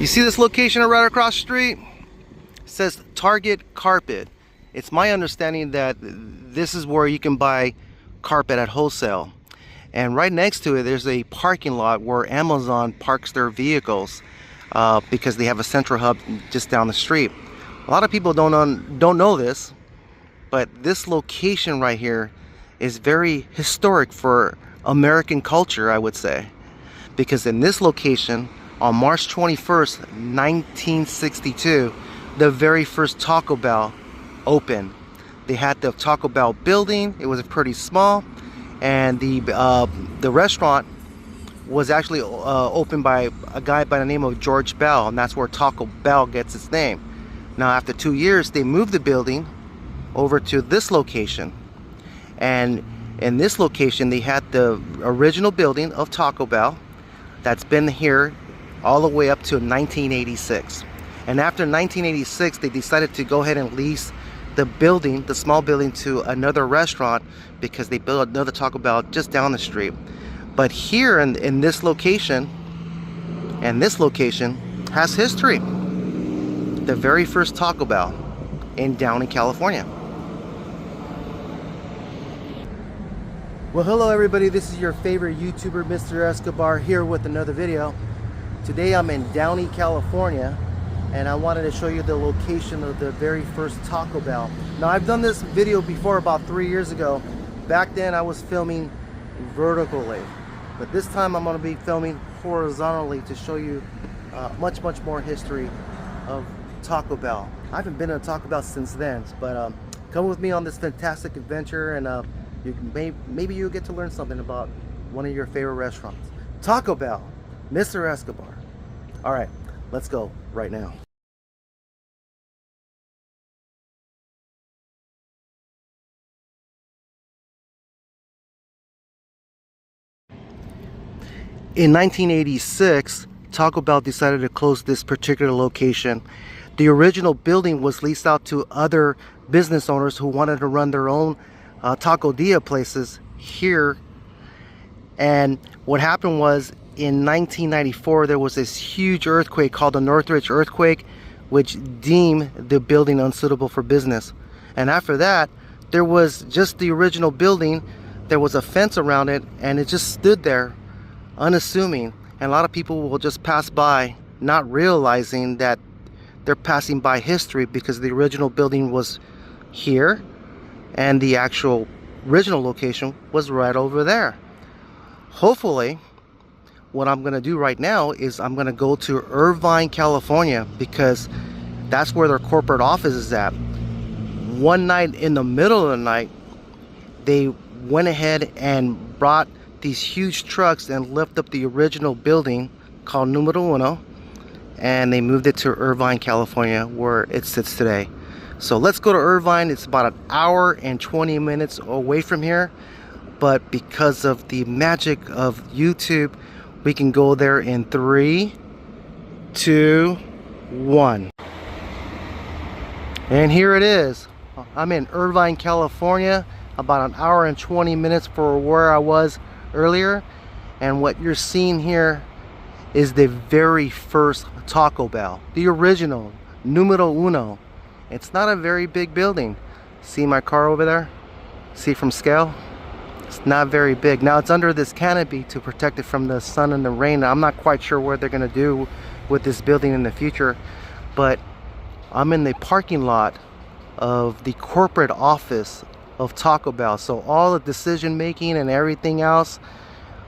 You see this location right across the street? It says Target Carpet. It's my understanding that this is where you can buy carpet at wholesale. And right next to it, there's a parking lot where Amazon parks their vehicles because they have a central hub just down the street. A lot of people don't know this, but this location right here is very historic for American culture, I would say. Because in this location, on March 21st, 1962, the very first Taco Bell opened. They had the Taco Bell building. It was pretty small, and the restaurant was actually opened by a guy by the name of George Bell, and that's where Taco Bell gets its name. Now, after 2 years, they moved the building over to this location, and in this location, they had the original building of Taco Bell that's been here all the way up to 1986. And after 1986, they decided to go ahead and lease the building, the small building, to another restaurant because they built another Taco Bell just down the street. But here in this location, and this location has history. The very first Taco Bell in Downey, California. Well, hello everybody, this is your favorite YouTuber, Mr. Escobar, here with another video. Today I'm in Downey, California, and I wanted to show you the location of the very first Taco Bell. Now, I've done this video before about 3 years ago. Back then I was filming vertically, but this time I'm going to be filming horizontally to show you much more history of Taco Bell. I haven't been to a Taco Bell since then, but come with me on this fantastic adventure, and maybe you'll get to learn something about one of your favorite restaurants. Taco Bell, Mr. Escobar. All right, let's go right now. In 1986, Taco Bell decided to close this particular location. The original building was leased out to other business owners who wanted to run their own taco dia places here. And what happened was, in 1994, there was this huge earthquake called the Northridge earthquake, which deemed the building unsuitable for business. And after that, there was just the original building. There was a fence around it, and it just stood there unassuming. And a lot of people will just pass by, not realizing that they're passing by history, because the original building was here and the actual original location was right over there. Hopefully, what I'm going to do right now is I'm going to go to Irvine, California, because that's where their corporate office is at. One night in the middle of the night, they went ahead and brought these huge trucks and lifted up the original building called Numero Uno, and they moved it to Irvine, California, where it sits today. So let's go to Irvine. It's about an hour and 20 minutes away from here, but because of the magic of YouTube, we can go there in 3, 2, 1. And here it is. I'm in Irvine, California, about an hour and 20 minutes from where I was earlier. And what you're seeing here is the very first Taco Bell, the original Numero Uno. It's not a very big building. See my car over there? See from scale? It's not very big. Now, it's under this canopy to protect it from the sun and the rain. I'm not quite sure what they're going to do with this building in the future, but I'm in the parking lot of the corporate office of Taco Bell. So all the decision making and everything else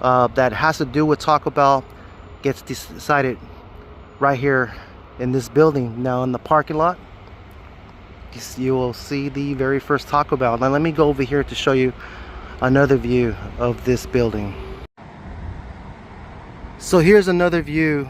that has to do with Taco Bell gets decided right here in this building. Now, in the parking lot, you will see the very first Taco Bell. Now let me go over here to show you another view of this building. So here's another view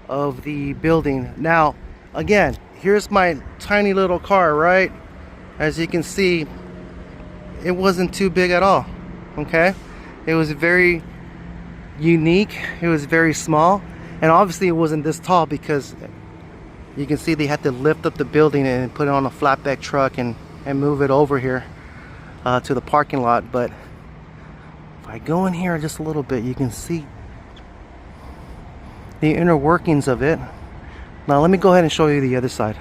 of the building. Now again, here's my tiny little car, right? As you can see, it wasn't too big at all. Okay, it was very unique. It was very small, and obviously it wasn't this tall, because you can see they had to lift up the building and put it on a flatbed truck and move it over here to the parking lot. But if I go in here just a little bit, you can see the inner workings of it. Now let me go ahead and show you the other side.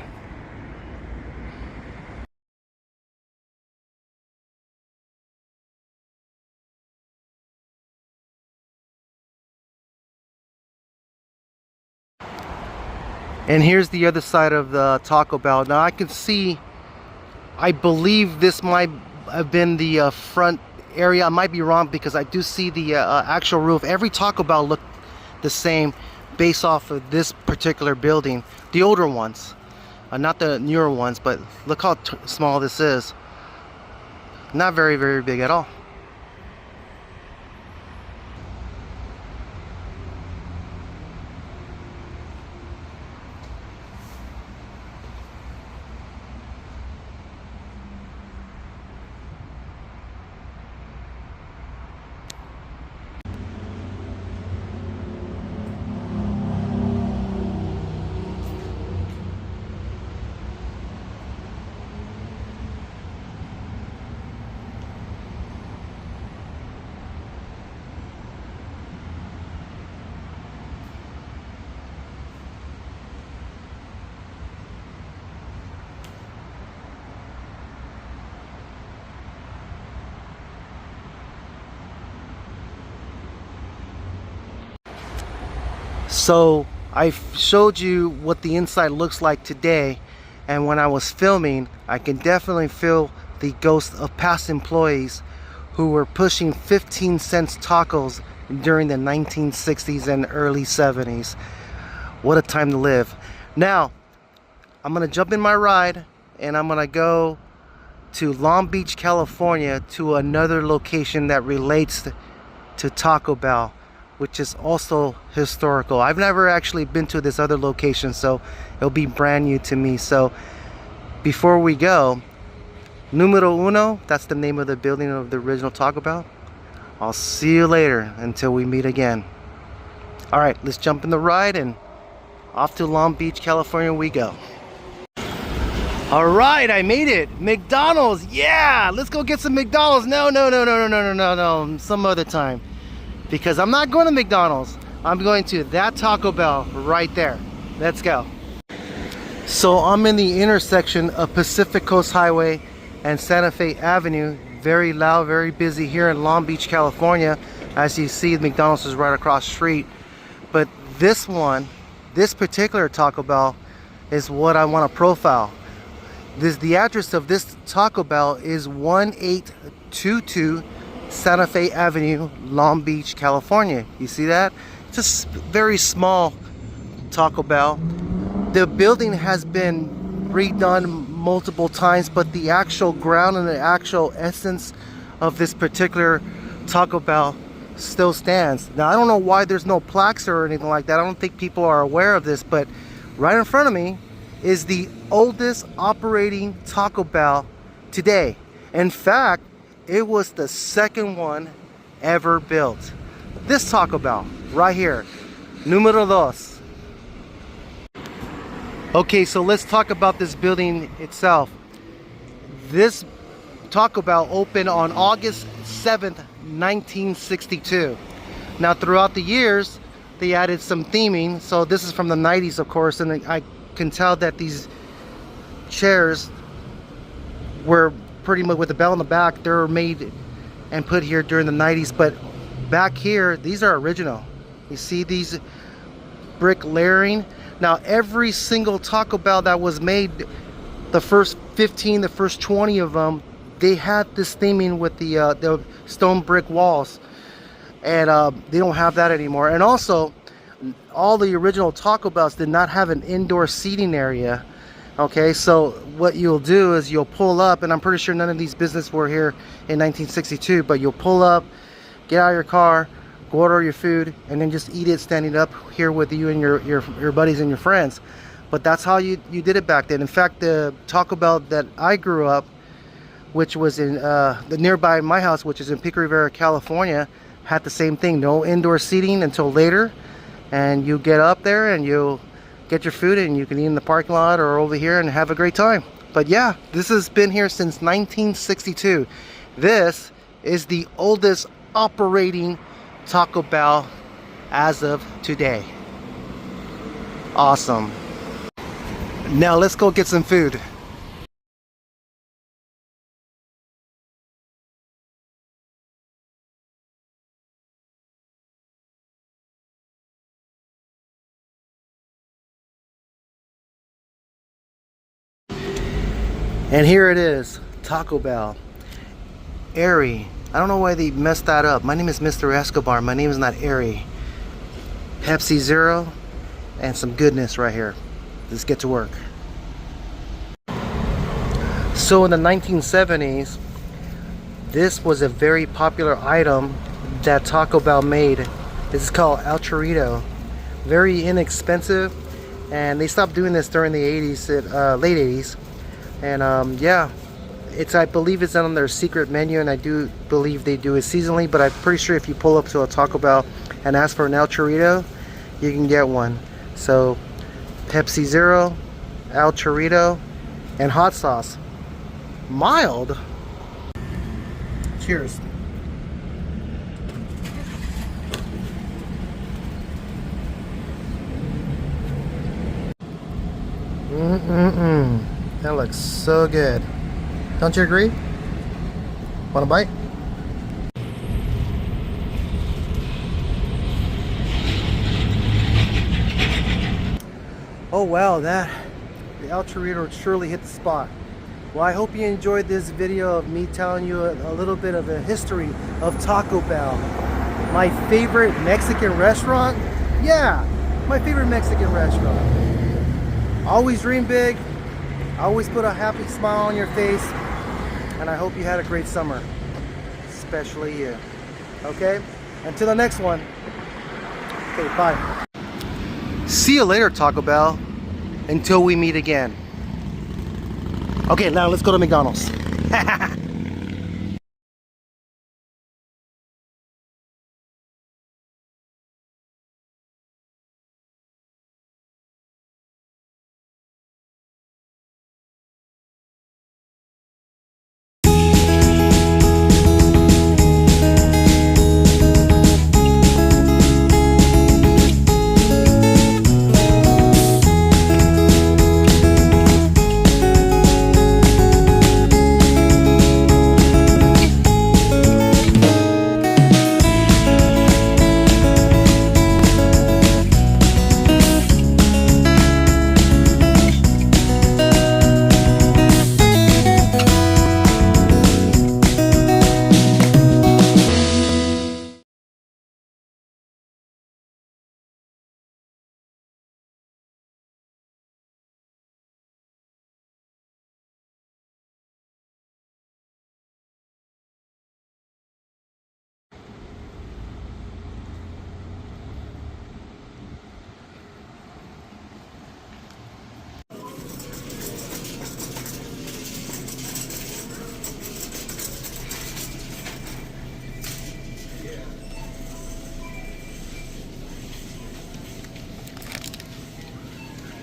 And here's the other side of the Taco Bell. Now I can see, I believe this might have been the front area. I might be wrong because I do see the actual roof. Every Taco Bell looked the same based off of this particular building. The older ones, not the newer ones, but look how small this is. Not very, very big at all. So I showed you what the inside looks like today, and when I was filming, I can definitely feel the ghost of past employees who were pushing 15-cent tacos during the 1960s and early 70s. What a time to live. Now I'm gonna jump in my ride and I'm gonna go to Long Beach, California, to another location that relates to Taco Bell, which is also historical. I've never actually been to this other location, so it'll be brand new to me. So before we go, Numero Uno, that's the name of the building of the original Taco Bell. I'll see you later until we meet again. All right, let's jump in the ride and off to Long Beach, California we go. All right, I made it. McDonald's, yeah, let's go get some McDonald's. No, some other time. Because I'm not going to McDonald's. I'm going to that Taco Bell right there. Let's go. So I'm in the intersection of Pacific Coast Highway and Santa Fe Avenue. Very loud, very busy here in Long Beach, California. As you see, McDonald's is right across the street. But this one, this particular Taco Bell is what I want to profile. The address of this Taco Bell is 1822 Santa Fe Avenue, Long Beach, California. You see that? Just very small Taco Bell. The building has been redone multiple times, but the actual ground and the actual essence of this particular Taco Bell still stands. Now I don't know why there's no plaques or anything like that. I don't think people are aware of this, but right in front of me is the oldest operating Taco Bell today. In fact, it was the second one ever built. This Taco Bell right here, Numero Dos. Okay, so let's talk about this building itself. This Taco Bell opened on August 7th, 1962. Now throughout the years, they added some theming. So this is from the 90s, of course, and I can tell that these chairs were pretty much with the bell in the back. They were made and put here during the 90s, but back here, these are original. You see these brick layering? Now every single Taco Bell that was made, the first 15, the first 20 of them, they had this theming with the stone brick walls, and they don't have that anymore. And also, all the original Taco Bells did not have an indoor seating area. Okay, so what you'll do is you'll pull up, and I'm pretty sure none of these businesses were here in 1962, but you'll pull up, get out of your car, go order your food, and then just eat it standing up here with you and your buddies and your friends. But that's how you did it back then. In fact, the Taco Bell that I grew up, which was in the nearby my house, which is in Pico Rivera, California, had the same thing. No indoor seating until later, and you get up there and you get your food and you can eat in the parking lot or over here and have a great time. But yeah, this has been here since 1962. This is the oldest operating Taco Bell as of today. Awesome. Now let's go get some food. And here it is, Taco Bell. Airy. I don't know why they messed that up. My name is Mr. Escobar. My name is not Airy. Pepsi Zero and some goodness right here. Let's get to work. So in the 1970s, this was a very popular item that Taco Bell made. This is called Enchirito. Very inexpensive, and they stopped doing this during the 80s, late 80s. And yeah, I believe it's on their secret menu, and I do believe they do it seasonally, but I'm pretty sure if you pull up to a Taco Bell and ask for an Enchirito, you can get one. So Pepsi Zero, Enchirito, and hot sauce. Mild. Cheers. That looks so good. Don't you agree? Want a bite? Oh wow, the Enchirito surely hit the spot. Well, I hope you enjoyed this video of me telling you a little bit of the history of Taco Bell. My favorite Mexican restaurant? Yeah, my favorite Mexican restaurant. Always dream big, always put a happy smile on your face, and I hope you had a great summer, especially you. Okay, until the next one. Okay, bye. See you later, Taco Bell, until we meet again. Okay, now let's go to McDonald's.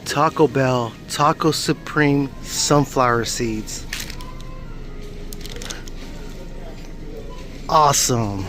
Taco Bell Taco Supreme sunflower seeds. Awesome.